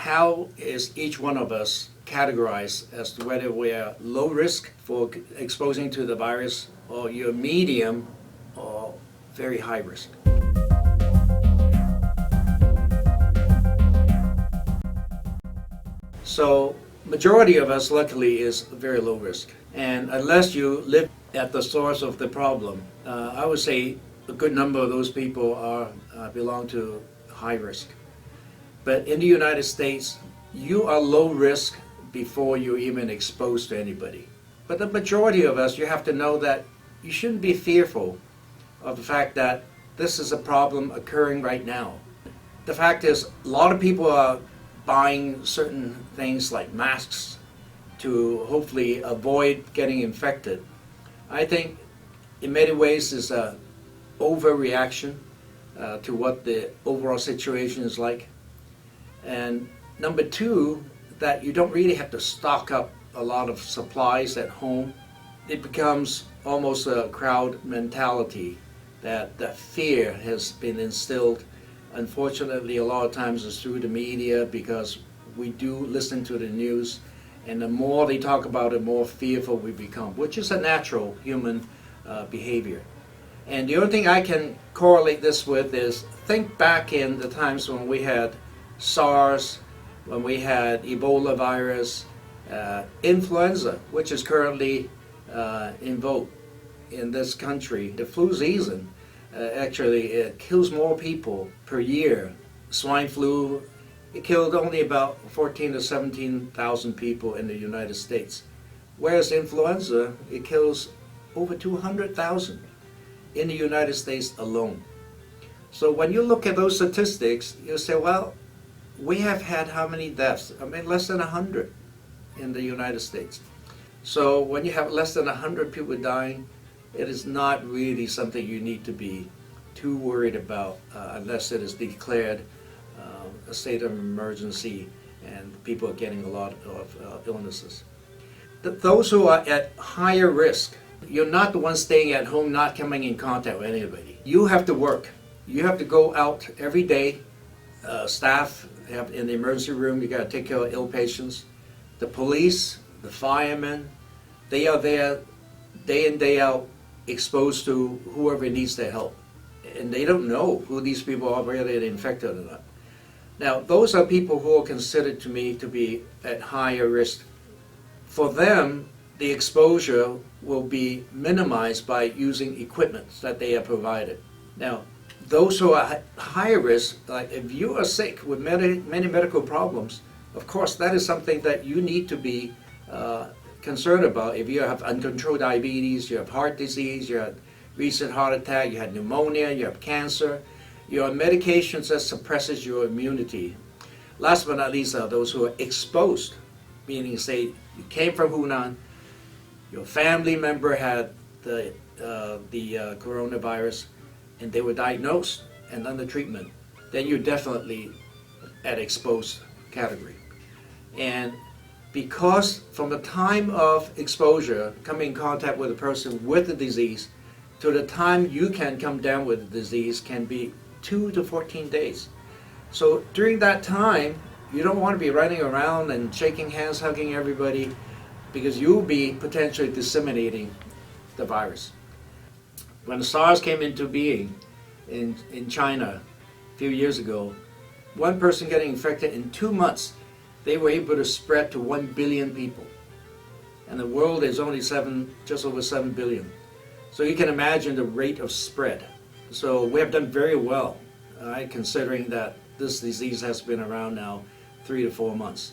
how is each one of us categorized as to whether we are low risk for exposing to the virus, or you're medium or very high risk. So majority of us luckily is very low risk, and unless you live at the source of the problem, I would say a good number of those people belong to high risk. But in the United States, you are low risk before you're even exposed to anybody. But the majority of us, you have to know that you shouldn't be fearful of the fact that this is a problem occurring right now. The fact is, a lot of people are buying certain things like masks to hopefully avoid getting infected. I think in many ways is an overreaction to what the overall situation is like. And number two, that you don't really have to stock up a lot of supplies at home. It becomes almost a crowd mentality that fear has been instilled. Unfortunately, a lot of times it's through the media, because we do listen to the news, and the more they talk about it, the more fearful we become, which is a natural human behavior. And the only thing I can correlate this with is think back in the times when we had SARS, when we had Ebola virus, influenza, which is currently in vogue in this country. The flu season, actually, it kills more people per year. Swine flu, it killed only about 14 to 17,000 people in the United States. Whereas influenza, it kills over 200,000 in the United States alone. So when you look at those statistics, you say, well, we have had how many deaths? I mean, less than 100 in the United States. So when you have less than 100 people dying, it is not really something you need to be too worried about unless it is declared a state of emergency and people are getting a lot of illnesses. Those who are at higher risk, you're not the one staying at home, not coming in contact with anybody. You have to work. You have to go out every day. Staff have in the emergency room, you got to take care of ill patients. The police, the firemen, they are there day in, day out, exposed to whoever needs their help. And they don't know who these people are, whether they're infected or not. Now, those are people who are considered to me to be at higher risk. For them, the exposure will be minimized by using equipment that they are provided. Now, those who are at higher risk, like if you are sick with many medical problems, of course that is something that you need to be concerned about. If you have uncontrolled diabetes, you have heart disease, you had recent heart attack, you had pneumonia, you have cancer, you're on medications that suppresses your immunity. Last but not least are those who are exposed, meaning say you came from Hunan, your family member had the coronavirus, and they were diagnosed and under treatment, then you're definitely at exposed category. And because from the time of exposure, coming in contact with a person with the disease, to the time you can come down with the disease can be 2 to 14 days. So during that time, you don't want to be running around and shaking hands, hugging everybody, because you'll be potentially disseminating the virus. When SARS came into being in China a few years ago, one person getting infected in 2 months, they were able to spread to 1 billion people. And the world is only just over 7 billion. So you can imagine the rate of spread. So we have done very well, considering that this disease has been around now 3 to 4 months.